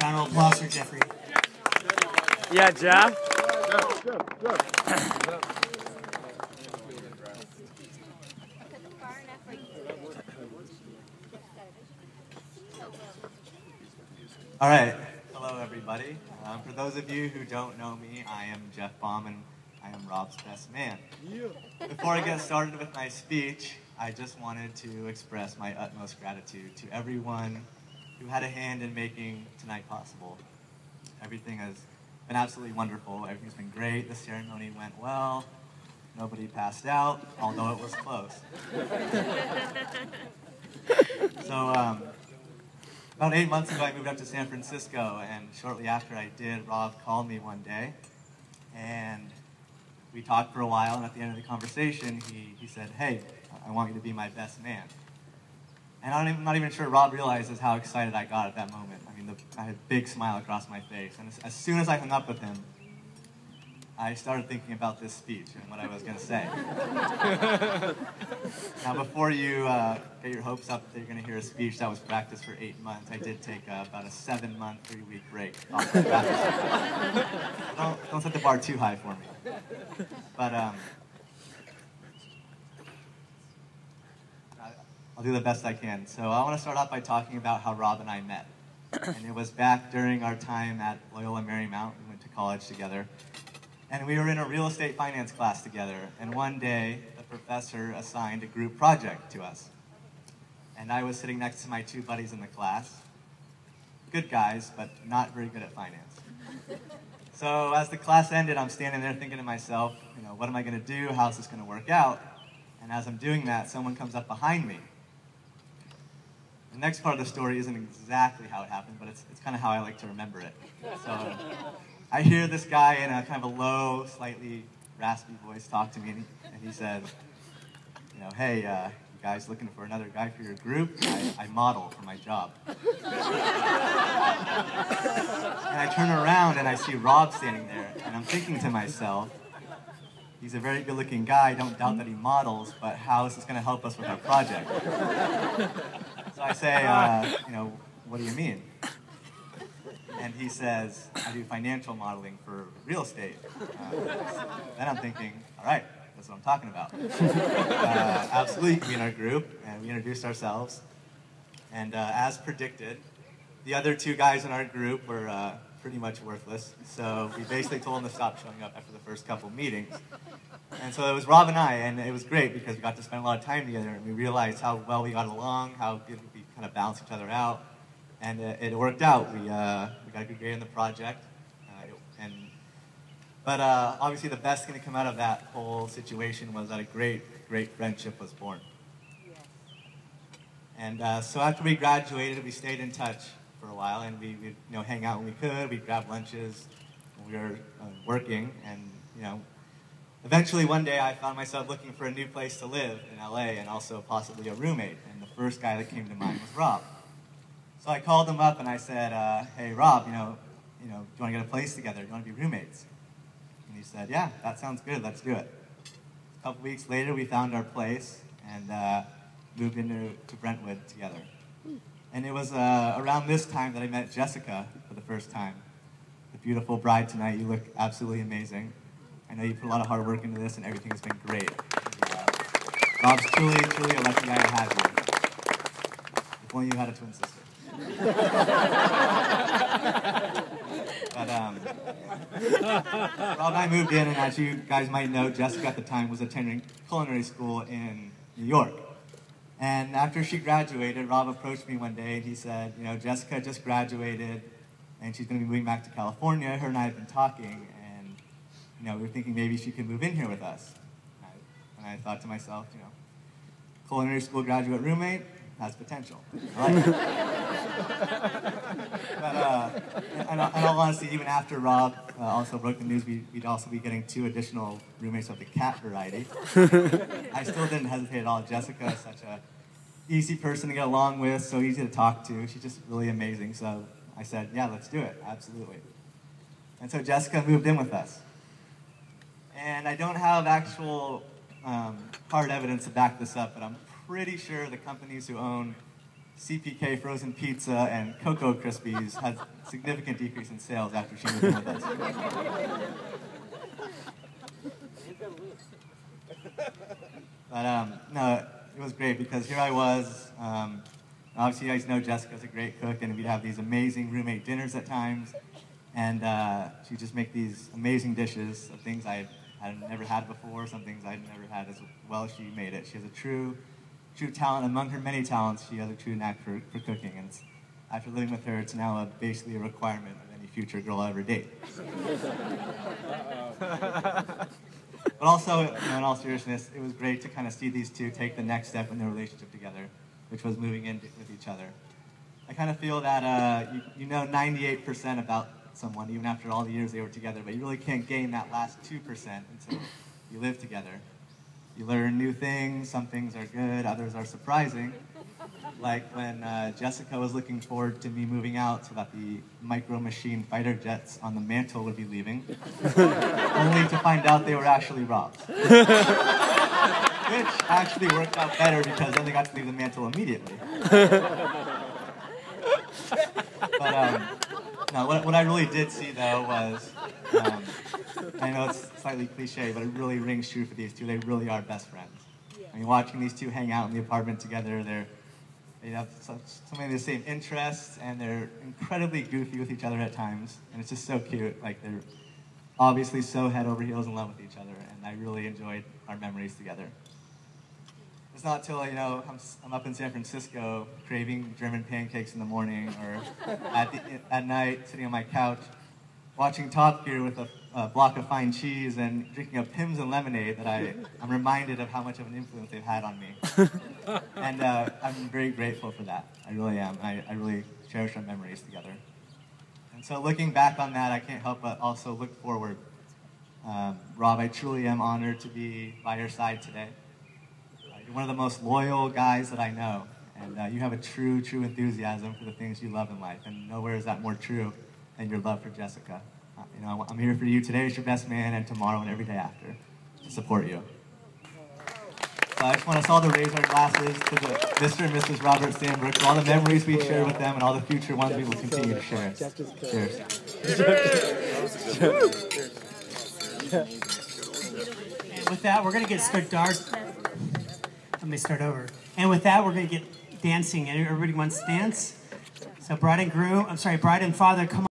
Round of applause for Jeffrey. Yeah, Jeff. All right. Hello, everybody. For those of you who don't know me, I am Jeff Baum, and I am Rob's best man. Before I get started with my speech, I just wanted to express my utmost gratitude to everyone who had a hand in making tonight possible. Everything has been absolutely wonderful. Everything's been great. The ceremony went well. Nobody passed out, although it was close. So, about 8 months ago, I moved up to San Francisco, and shortly after I did, Rob called me one day, and we talked for a while, and at the end of the conversation, he said, "Hey, I want you to be my best man." And I'm not even sure Rob realizes how excited I got at that moment. I mean, I had a big smile across my face, and as soon as I hung up with him, I started thinking about this speech and what I was going to say. Now, before you get your hopes up that you're going to hear a speech that was practiced for 8 months, I did take about a 7-month, 3-week break off of practice. Don't set the bar too high for me. But I'll do the best I can. So I want to start off by talking about how Rob and I met. And it was back during our time at Loyola Marymount. We went to college together. And we were in a real estate finance class together, and one day the professor assigned a group project to us. And I was sitting next to my 2 buddies in the class. Good guys, but not very good at finance. So as the class ended, I'm standing there thinking to myself, what am I going to do? How's this going to work out? And as I'm doing that, someone comes up behind me. The next part of the story isn't exactly how it happened, but it's kind of how I like to remember it. So I hear this guy in a kind of a low, slightly raspy voice talk to me, and he said, "Hey, you guys looking for another guy for your group? I model for my job." And I turn around and I see Rob standing there, and I'm thinking to myself, he's a very good-looking guy, I don't doubt that he models, but how is this going to help us with our project? So I say, what do you mean? And he says, "I do financial modeling for real estate." Then I'm thinking, all right, that's what I'm talking about. Absolutely, you can be in our group, and we introduced ourselves. And as predicted, the other 2 guys in our group were pretty much worthless. So we basically told them to stop showing up after the first couple meetings. And so it was Rob and I, and it was great because we got to spend a lot of time together, and we realized how well we got along, how good we kind of balanced each other out. And it worked out. We got a good grade in the project. But obviously the best thing to come out of that whole situation was that a great friendship was born. And so after we graduated, we stayed in touch for a while, and we'd hang out when we could. We'd grab lunches when we were working, and eventually one day I found myself looking for a new place to live in LA and also possibly a roommate. And the first guy that came to mind was Rob. So I called him up and I said, "Hey Rob, do you want to get a place together? Do you want to be roommates?" And he said, "Yeah, that sounds good. Let's do it." A couple weeks later, we found our place and moved into Brentwood together. And it was around this time that I met Jessica for the first time. The beautiful bride tonight. You look absolutely amazing. I know you put a lot of hard work into this, and everything has been great. Rob's truly a lucky guy to have you. If only you had a twin sister. But Rob and I moved in, and as you guys might know, Jessica at the time was attending culinary school in New York. And after she graduated, Rob approached me one day and he said, Jessica just graduated and she's going to be moving back to California. Her and I have been talking, and we were thinking maybe she could move in here with us. And I thought to myself, culinary school graduate roommate has potential. I like it. But in all honesty, even after Rob also broke the news, we'd also be getting 2 additional roommates of the cat variety. I still didn't hesitate at all. Jessica is such a easy person to get along with, so easy to talk to. She's just really amazing. So I said, yeah, let's do it, absolutely. And so Jessica moved in with us. And I don't have actual hard evidence to back this up, but I'm pretty sure the companies who own CPK frozen pizza and Cocoa Krispies had significant decrease in sales after she moved in with us. But no, it was great because here I was. Obviously, you guys know Jessica's a great cook, and we'd have these amazing roommate dinners at times. And she'd just make these amazing dishes of things I had never had before, some things I'd never had as well as she made it. She has a true talent. Among her many talents, she has a true knack for cooking. And after living with her, it's now basically a requirement of any future girl I ever date. But also, in all seriousness, it was great to kind of see these two take the next step in their relationship together, which was moving in with each other. I kind of feel that you know 98% about someone, even after all the years they were together, but you really can't gain that last 2% until you live together. You learn new things, some things are good, others are surprising. Like when Jessica was looking forward to me moving out so that the Micro Machine fighter jets on the mantle would be leaving, only to find out they were actually Rob's. Which actually worked out better because then they got to leave the mantle immediately. But no, what I really did see though was, I know it's slightly cliche, but it really rings true for these two. They really are best friends. I mean, watching these two hang out in the apartment together, they have so many of the same interests, and they're incredibly goofy with each other at times, and it's just so cute. Like, they're obviously so head over heels in love with each other, and I really enjoyed our memories together. It's not till, I'm up in San Francisco craving German pancakes in the morning, or at night sitting on my couch watching Top Gear with a block of fine cheese and drinking a Pimm's and lemonade that I'm reminded of how much of an influence they've had on me. And I'm very grateful for that. I really am. I really cherish our memories together. And so looking back on that, I can't help but also look forward. Rob, I truly am honored to be by your side today. You're one of the most loyal guys that I know, and you have a true enthusiasm for the things you love in life, and nowhere is that more true than your love for Jessica. I'm here for you today as your best man, and tomorrow and every day after, to support you. So I just want us all to raise our glasses to the Mr. and Mrs. Robert Sandbrook for all the memories we share with them and all the future ones we will continue to share. Cheers. And with that, we're going to get started. Let me start over. And with that, we're going to get dancing. Everybody wants to dance? So bride and father, come on.